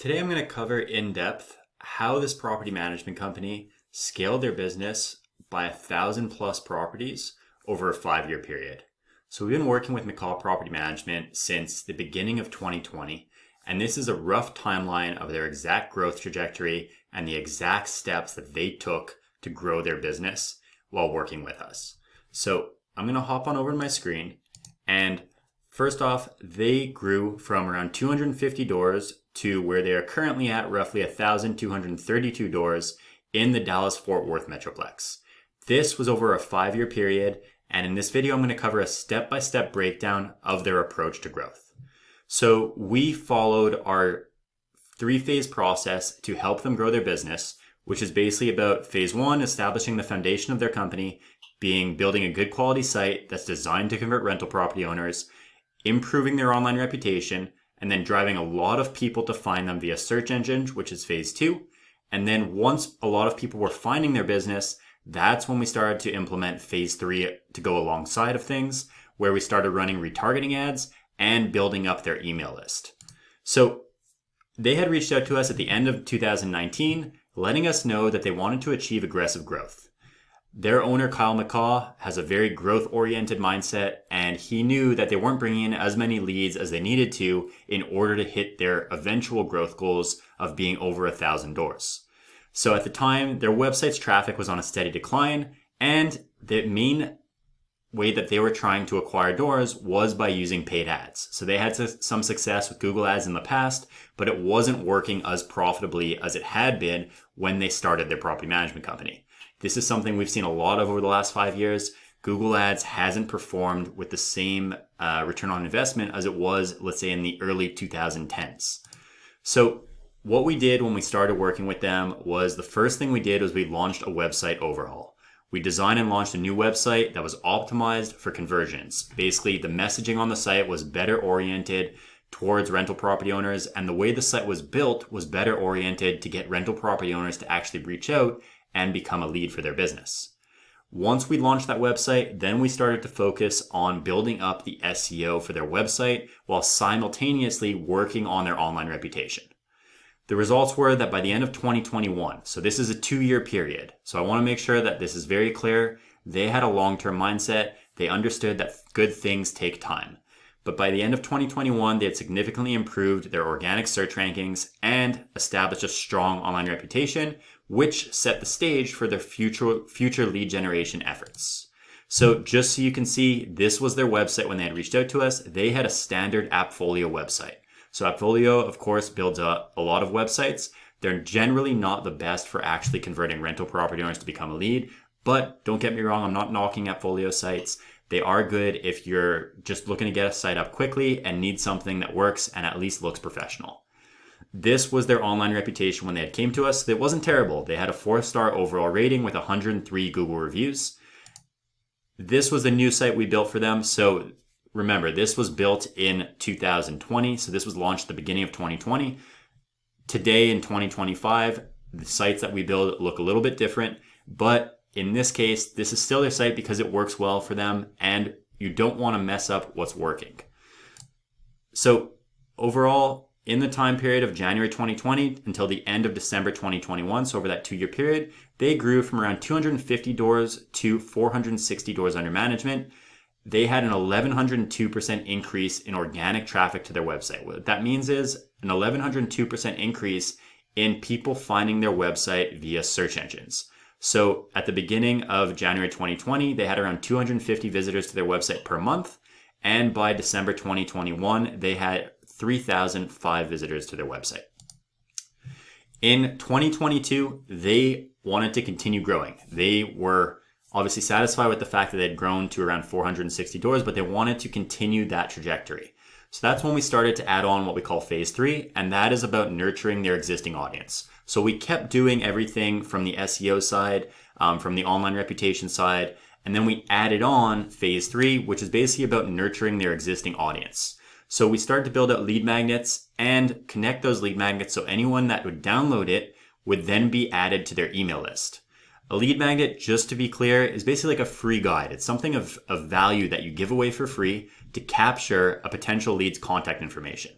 Today I'm going to cover in depth how this property management company scaled their business by 1,000 plus properties over a 5-year period. So we've been working with McCaw Property Management since the beginning of 2020, and this is a rough timeline of their exact growth trajectory and the exact steps that they took to grow their business while working with us. So I'm going to hop on over to my screen, and first off, they grew from around 250 doors to where they are currently at roughly 1,232 doors in the Dallas-Fort Worth Metroplex. This was over a 5-year period, and in this video I'm going to cover a step-by-step breakdown of their approach to growth. So we followed our 3-phase process to help them grow their business, which is basically about phase 1, establishing the foundation of their company, being building a good quality site that's designed to convert rental property owners, improving their online reputation, and then driving a lot of people to find them via search engines, which is phase 2. And then once a lot of people were finding their business, that's when we started to implement phase 3 to go alongside of things, where we started running retargeting ads and building up their email list. So they had reached out to us at the end of 2019, letting us know that they wanted to achieve aggressive growth. Their owner, Kyle McCaw, has a very growth-oriented mindset, and he knew that they weren't bringing in as many leads as they needed to in order to hit their eventual growth goals of being over 1,000 doors. So at the time, their website's traffic was on a steady decline, and the main way that they were trying to acquire doors was by using paid ads. So they had some success with Google ads in the past, but it wasn't working as profitably as it had been when they started their property management company. This is something we've seen a lot of over the last 5 years. Google ads hasn't performed with the same return on investment as it was, let's say, in the early 2010s. So what we did when we started working with them was the first thing we did was we launched a website overhaul. We designed and launched a new website that was optimized for conversions. Basically, the messaging on the site was better oriented towards rental property owners, and the way the site was built was better oriented to get rental property owners to actually reach out and become a lead for their business. Once we launched that website, then we started to focus on building up the SEO for their website while simultaneously working on their online reputation. The results were that by the end of 2021, so this is a 2-year period, so I want to make sure that this is very clear, they had a long-term mindset. They understood that good things take time. But by the end of 2021, they had significantly improved their organic search rankings and established a strong online reputation, which set the stage for their future lead generation efforts. So just so you can see, this was their website when they had reached out to us. They had a standard Appfolio website. So Appfolio, of course, builds a lot of websites. They're generally not the best for actually converting rental property owners to become a lead. But don't get me wrong, I'm not knocking Appfolio sites. They are good if you're just looking to get a site up quickly and need something that works and at least looks professional. This was their online reputation when they had came to us. It wasn't terrible. They had a 4-star overall rating with 103 Google reviews. This was the new site we built for them. So remember, this was built in 2020. So this was launched at the beginning of 2020. Today in 2025, the sites that we build look a little bit different, but in this case, this is still their site because it works well for them and you don't want to mess up what's working. So overall, in the time period of January 2020 until the end of December 2021, so over that 2-year period, they grew from around 250 doors to 460 doors under management. They had an 1,102% increase in organic traffic to their website. What that means is an 1,102% increase in people finding their website via search engines. So at the beginning of January 2020, they had around 250 visitors to their website per month. And by December 2021, they had 3,005 visitors to their website. In 2022, they wanted to continue growing. They were obviously satisfied with the fact that they had grown to around 460 doors, but they wanted to continue that trajectory. So that's when we started to add on what we call phase 3, and that is about nurturing their existing audience. So we kept doing everything from the SEO side, from the online reputation side, and then we added on phase 3, which is basically about nurturing their existing audience. So we started to build out lead magnets and connect those lead magnets so anyone that would download it would then be added to their email list. A lead magnet, just to be clear, is basically like a free guide. It's something of value that you give away for free to capture a potential lead's contact information.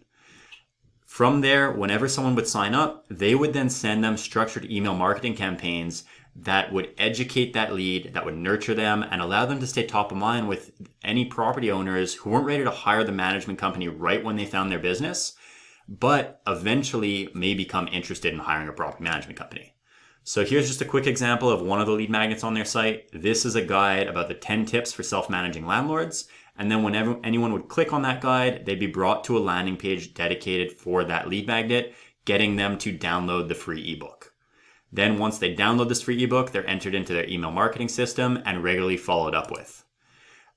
From there, whenever someone would sign up, they would then send them structured email marketing campaigns that would educate that lead, that would nurture them and allow them to stay top of mind with any property owners who weren't ready to hire the management company right when they found their business, but eventually may become interested in hiring a property management company. So here's just a quick example of one of the lead magnets on their site. This is a guide about the 10 tips for self-managing landlords. And then whenever anyone would click on that guide, they'd be brought to a landing page dedicated for that lead magnet, getting them to download the free ebook. Then once they download this free ebook, they're entered into their email marketing system and regularly followed up with.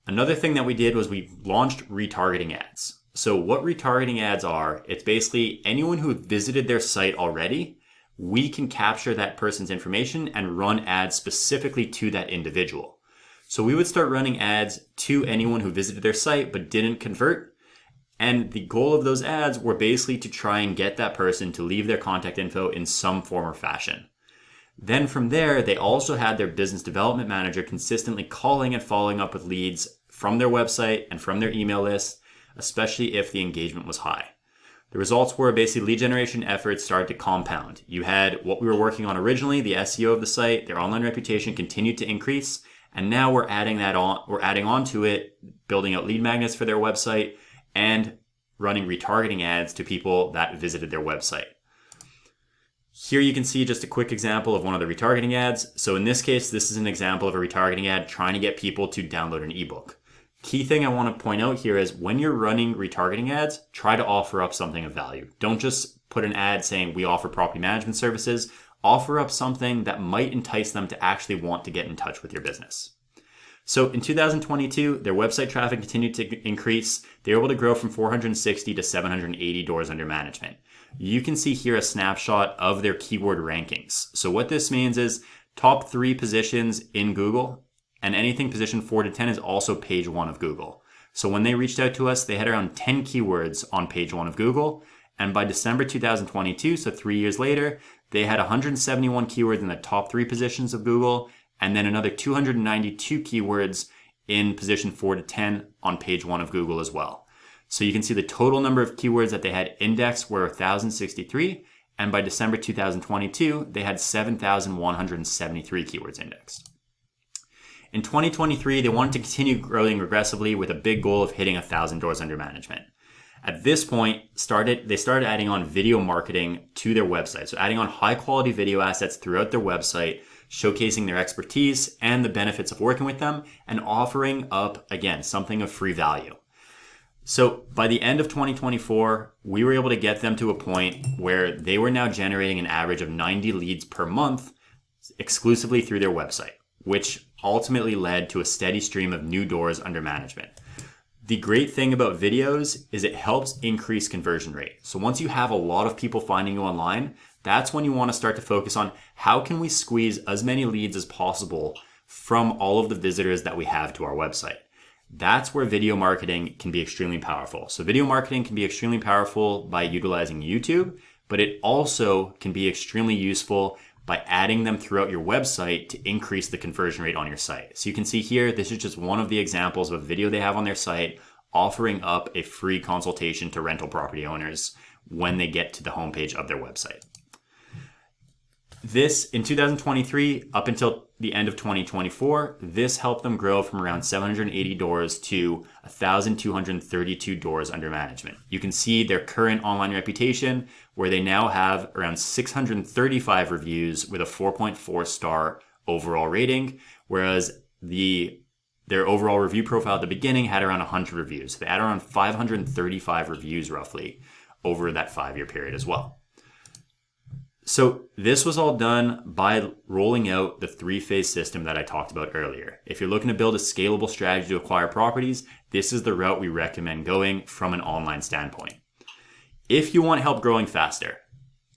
Another thing that we did was we launched retargeting ads. So what retargeting ads are, it's basically anyone who visited their site already, we can capture that person's information and run ads specifically to that individual. So we would start running ads to anyone who visited their site but didn't convert. And the goal of those ads were basically to try and get that person to leave their contact info in some form or fashion. Then from there, they also had their business development manager consistently calling and following up with leads from their website and from their email list, especially if the engagement was high. The results were basically lead generation efforts started to compound. You had what we were working on originally, the SEO of the site, their online reputation continued to increase. And now we're adding on to it, building out lead magnets for their website and running retargeting ads to people that visited their website. Here you can see just a quick example of one of the retargeting ads. So in this case, this is an example of a retargeting ad trying to get people to download an ebook. Key thing I want to point out here is when you're running retargeting ads, try to offer up something of value. Don't just put an ad saying we offer property management services. Offer up something that might entice them to actually want to get in touch with your business. So in 2022, their website traffic continued to increase. They were able to grow from 460 to 780 doors under management. You can see here a snapshot of their keyword rankings. So what this means is top 3 positions in Google, and anything position 4 to 10 is also page 1 of Google. So when they reached out to us, they had around 10 keywords on page 1 of Google. And by December 2022, so 3 years later, they had 171 keywords in the top 3 positions of Google, and then another 292 keywords in position 4 to 10 on page 1 of Google as well. So you can see the total number of keywords that they had indexed were 1,063, and by December 2022, they had 7,173 keywords indexed. In 2023, they wanted to continue growing aggressively with a big goal of hitting 1,000 doors under management. At this point, they started adding on video marketing to their website. So adding on high quality video assets throughout their website, showcasing their expertise and the benefits of working with them, and offering up, again, something of free value. So by the end of 2024, we were able to get them to a point where they were now generating an average of 90 leads per month exclusively through their website, which ultimately led to a steady stream of new doors under management. The great thing about videos is it helps increase conversion rate. So once you have a lot of people finding you online, that's when you want to start to focus on how can we squeeze as many leads as possible from all of the visitors that we have to our website. That's where video marketing can be extremely powerful. So video marketing can be extremely powerful by utilizing YouTube, but it also can be extremely useful by adding them throughout your website to increase the conversion rate on your site. So you can see here, this is just one of the examples of a video they have on their site offering up a free consultation to rental property owners when they get to the homepage of their website. This, in 2023, up until the end of 2024, this helped them grow from around 780 doors to 1,232 doors under management. You can see their current online reputation, where they now have around 635 reviews with a 4.4 star overall rating, whereas their overall review profile at the beginning had around 100 reviews. They had around 535 reviews roughly over that 5-year period as well. So this was all done by rolling out the 3-phase system that I talked about earlier. If you're looking to build a scalable strategy to acquire properties, this is the route we recommend going from an online standpoint. If you want help growing faster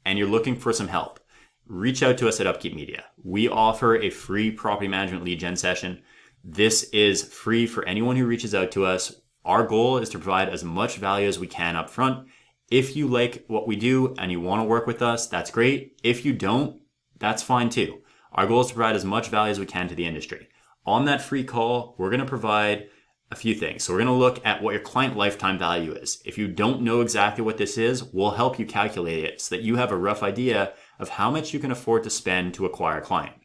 and you're looking for some help, reach out to us at Upkeep Media. We offer a free property management lead gen session. This is free for anyone who reaches out to us. Our goal is to provide as much value as we can up front. If you like what we do and you want to work with us, that's great. If you don't, that's fine too. Our goal is to provide as much value as we can to the industry. On that free call, we're going to provide a few things. So we're going to look at what your client lifetime value is. If you don't know exactly what this is, we'll help you calculate it so that you have a rough idea of how much you can afford to spend to acquire a client.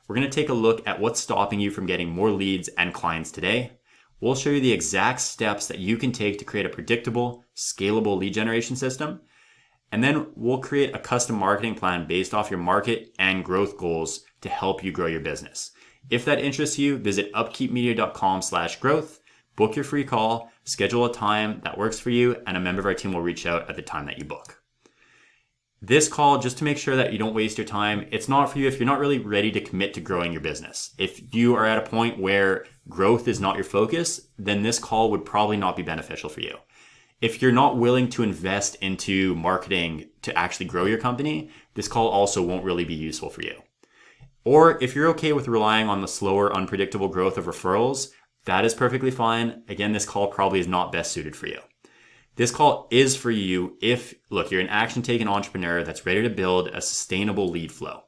We're going to take a look at what's stopping you from getting more leads and clients today. We'll show you the exact steps that you can take to create a predictable, scalable lead generation system. And then we'll create a custom marketing plan based off your market and growth goals to help you grow your business. If that interests you, visit upkeepmedia.com/growth, book your free call, schedule a time that works for you, and a member of our team will reach out at the time that you book. This call, just to make sure that you don't waste your time, it's not for you if you're not really ready to commit to growing your business. If you are at a point where growth is not your focus, then this call would probably not be beneficial for you. If you're not willing to invest into marketing to actually grow your company, this call also won't really be useful for you. Or if you're okay with relying on the slower, unpredictable growth of referrals, that is perfectly fine. Again, this call probably is not best suited for you. This call is for you if, look, you're an action-taking entrepreneur that's ready to build a sustainable lead flow.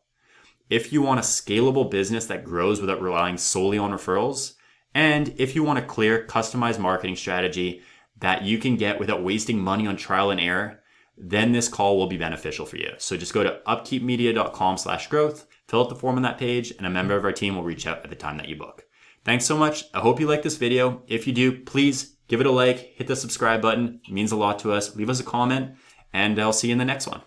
If you want a scalable business that grows without relying solely on referrals, and if you want a clear, customized marketing strategy that you can get without wasting money on trial and error, then this call will be beneficial for you. So just go to upkeepmedia.com/growth, fill out the form on that page, and a member of our team will reach out at the time that you book. Thanks so much. I hope you like this video. If you do, please give it a like, hit the subscribe button. It means a lot to us. Leave us a comment, and I'll see you in the next one.